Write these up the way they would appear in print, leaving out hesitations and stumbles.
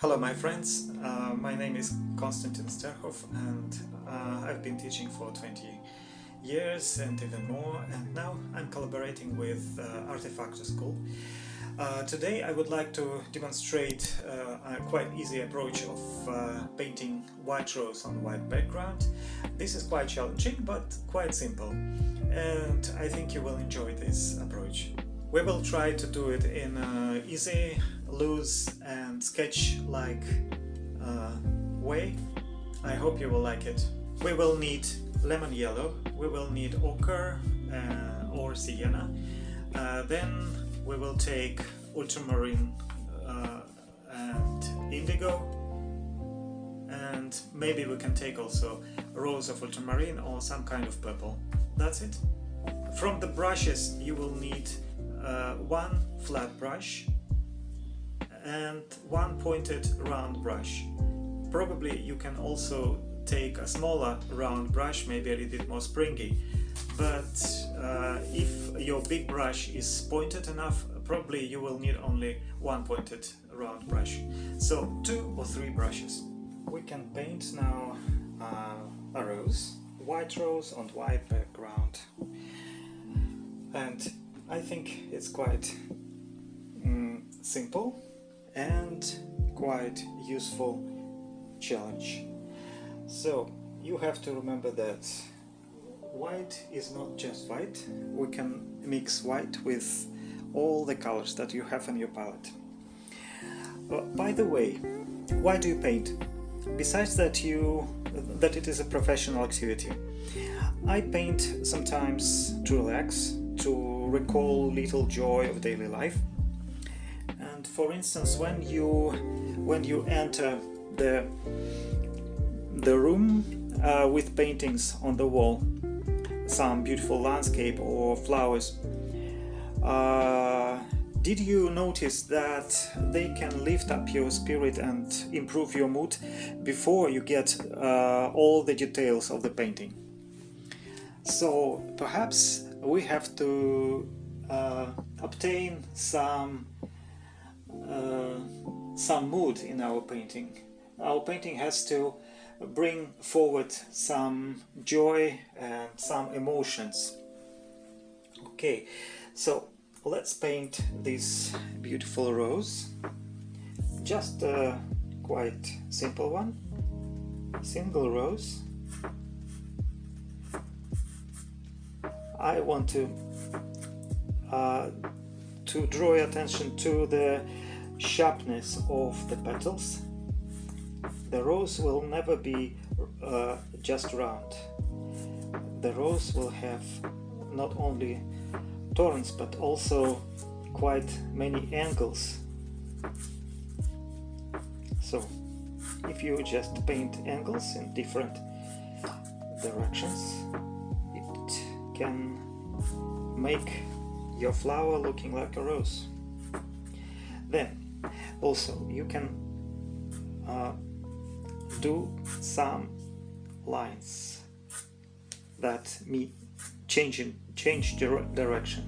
Hello my friends, my name is Konstantin Sterkhow and I've been teaching for 20 years and even more, and now I'm collaborating with Artefacto school. Today I would like to demonstrate a quite easy approach of painting white rose on white background. This is quite challenging but quite simple, and I think you will enjoy this approach. We will try to do it in an easy, loose and sketch-like way. I hope you will like it. We will need lemon yellow, we will need ochre or sienna, then we will take ultramarine and indigo, and maybe we can take also rose of ultramarine or some kind of purple. That's it. From the brushes you will need one flat brush and one pointed round brush. Probably you can also take a smaller round brush, maybe a little bit more springy, but if your big brush is pointed enough, probably you will need only one pointed round brush. So 2 or 3 brushes. We can paint now a rose, white rose on white background, and I think it's quite simple and quite useful challenge. So you have to remember that white is not just white. We can mix white with all the colors that you have in your palette. By the way, why do you paint? Besides that it is a professional activity, I paint sometimes to relax, to recall little joy of daily life. And for instance, when you enter the room with paintings on the wall, some beautiful landscape or flowers, did you notice that they can lift up your spirit and improve your mood before you get all the details of the painting? So perhaps we have to obtain some mood in our painting. Our painting has to bring forward some joy and some emotions. Okay, so let's paint this beautiful rose. Just a quite simple one, single rose. I want to draw your attention to the sharpness of the petals. The rose will never be just round. The rose will have not only thorns but also quite many angles. So if you just paint angles in different directions, it can make your flower looking like a rose. Then also you can do some lines that change direction,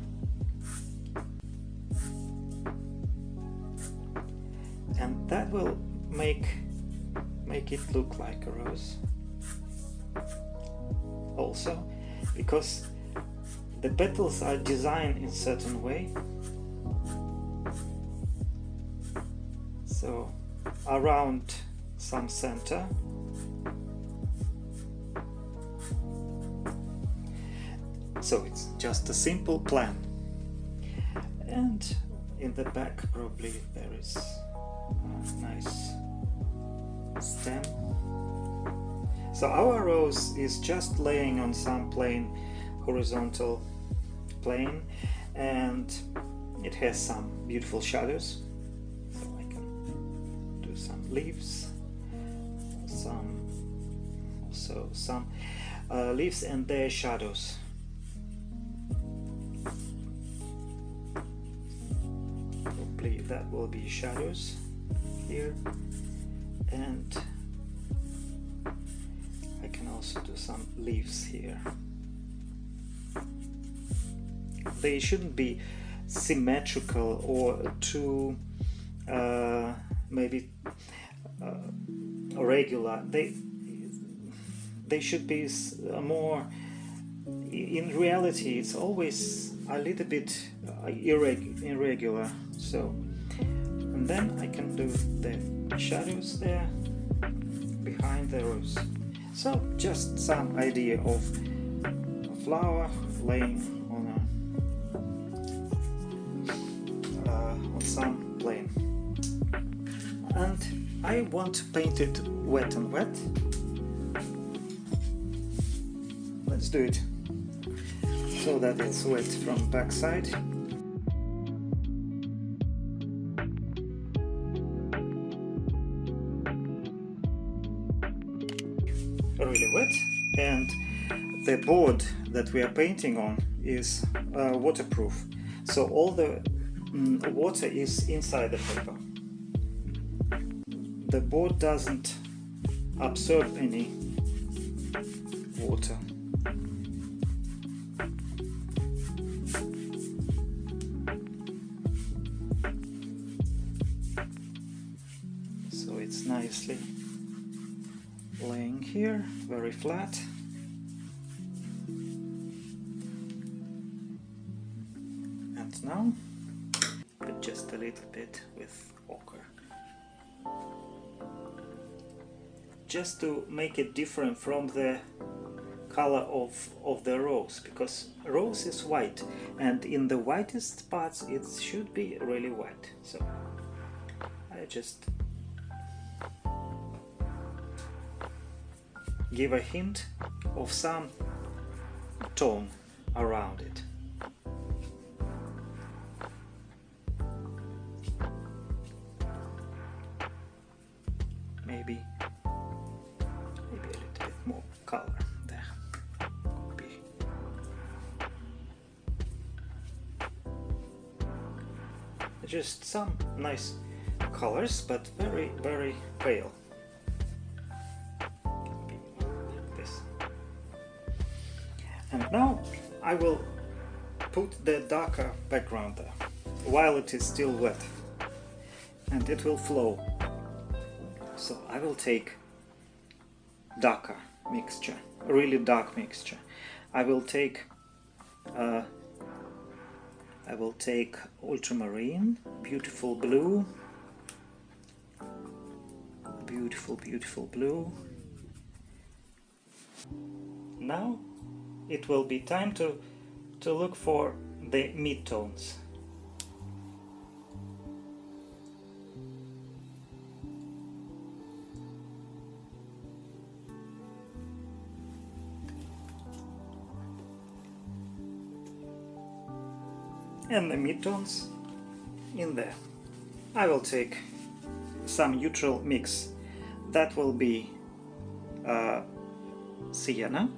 and that will make it look like a rose also, because the petals are designed in a certain way. So around some center, so it's just a simple plan, and in the back probably there is a nice stem. So our rose is just laying on some plain horizontal plane, and it has some beautiful shadows. So I can do some leaves, some leaves and their shadows. Probably that will be shadows here, and I can also do some leaves here. They shouldn't be symmetrical or too maybe regular. They should be more. In reality, it's always a little bit irregular. So, and then I can do the shadows there behind the rose. So just some idea of a flower laying on some plane. And I want to paint it wet on wet. Let's do it so that it's wet from back side. Really wet, and the board that we are painting on is waterproof, so all the water is inside the paper. The board doesn't absorb any water. So it's nicely laying here, very flat. And now, but just a little bit with ochre. Just to make it different from the color of the rose, because rose is white, and in the whitest parts it should be really white. So I just give a hint of some tone around it. Maybe a little bit more color there. Could be. Just some nice colors, but very, very pale. And now I will put the darker background there while it is still wet, and it will flow. So I will take darker mixture, really dark mixture. I will take ultramarine, beautiful blue, beautiful blue. Now it will be time to look for the mid-tones. And the mid-tones in there. I will take some neutral mix. That will be sienna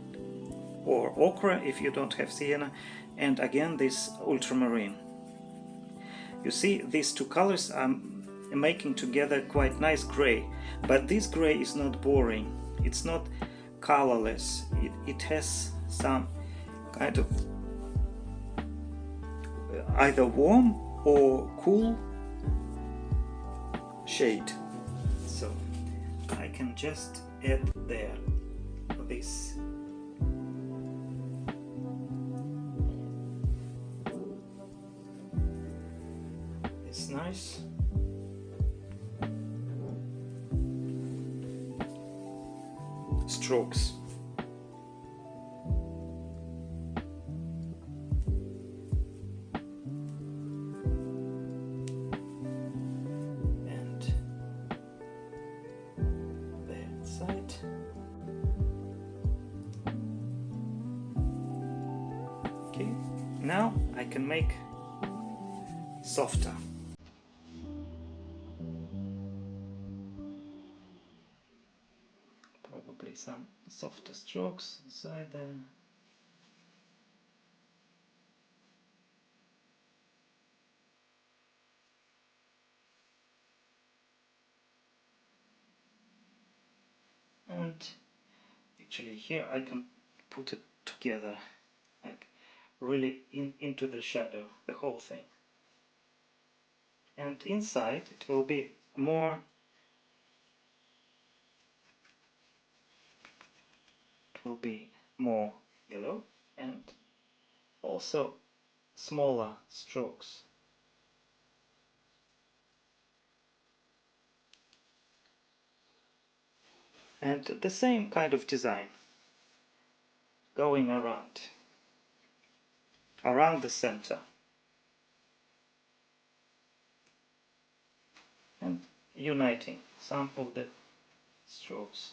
or ochre if you don't have sienna, and again this ultramarine. You see, these two colors I'm making together quite nice gray, but this gray is not boring, it's not colorless, it has some kind of either warm or cool shade. So I can just add there this. It's nice. Strokes. And that side. Okay, now I can make softer. Probably some softer strokes inside there. And actually here I can put it together, like really into the shadow, the whole thing. And inside it will be more will be more yellow and also smaller strokes. And the same kind of design going around the center and uniting some of the strokes.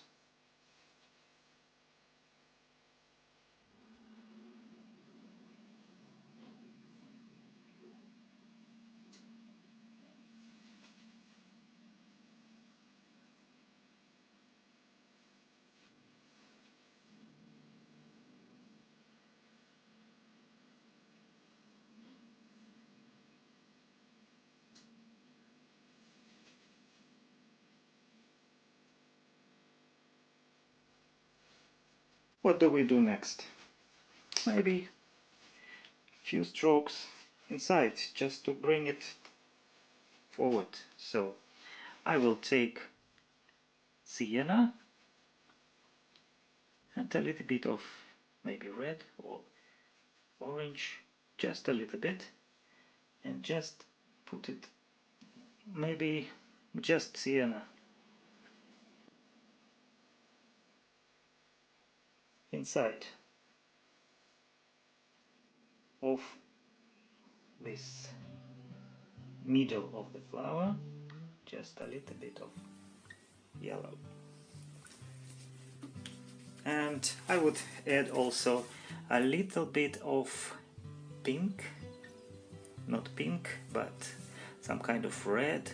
What do we do next? Maybe a few strokes inside just to bring it forward. So I will take sienna and a little bit of maybe red or orange, just a little bit, and just put it, maybe just sienna inside of this middle of the flower, just a little bit of yellow. And I would add also a little bit of pink, not pink, but some kind of red.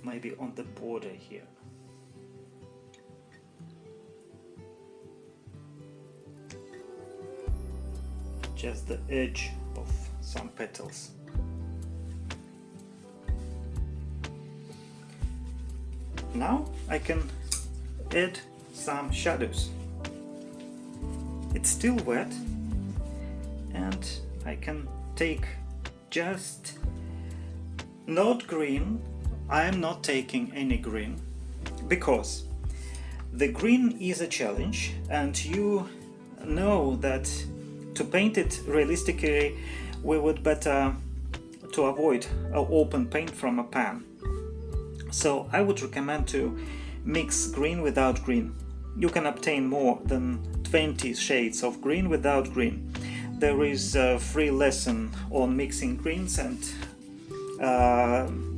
Maybe on the border here. Just the edge of some petals. Now I can add some shadows. It's still wet, and I can take just not green. I am not taking any green because the green is a challenge, and you know that to paint it realistically we would better to avoid open paint from a pan. So I would recommend to mix green without green. You can obtain more than 20 shades of green without green. There is a free lesson on mixing greens, and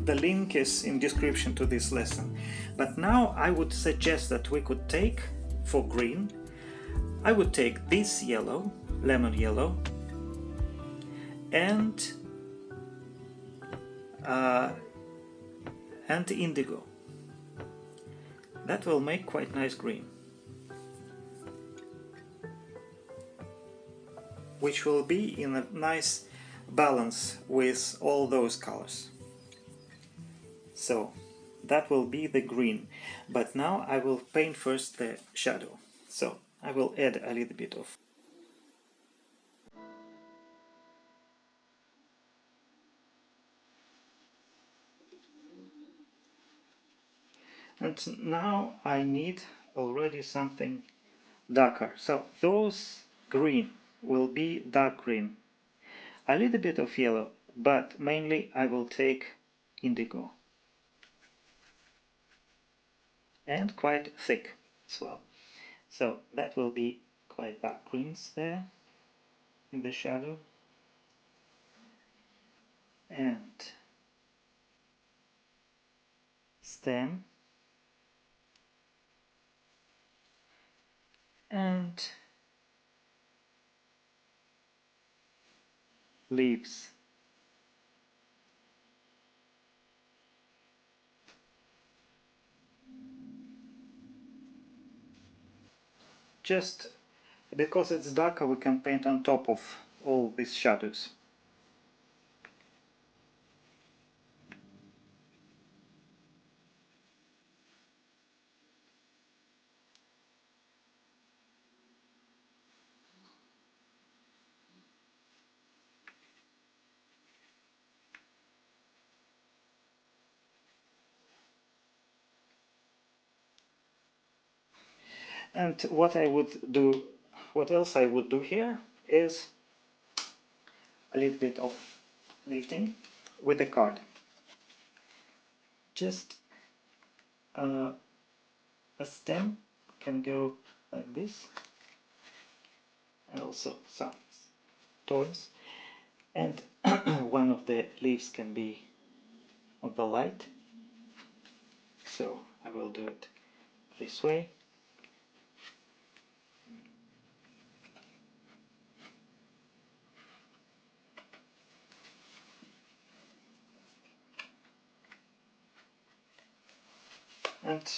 the link is in description to this lesson. But now I would suggest that we could take, for green, I would take this yellow, lemon yellow, and indigo. That will make quite nice green, which will be in a nice balance with all those colors. So that will be the green. But now I will paint first the shadow. So I will add a little bit of and now I need already something darker. So those green will be dark green. A little bit of yellow, but mainly I will take indigo. And quite thick as well. So that will be quite dark greens there in the shadow. And stem. And leaves. Just because it's darker, we can paint on top of all these shadows. And what I would do, what else I would do here is a little bit of lifting with the card. Just a stem can go like this, and also some thorns, and one of the leaves can be on the light, so I will do it this way. And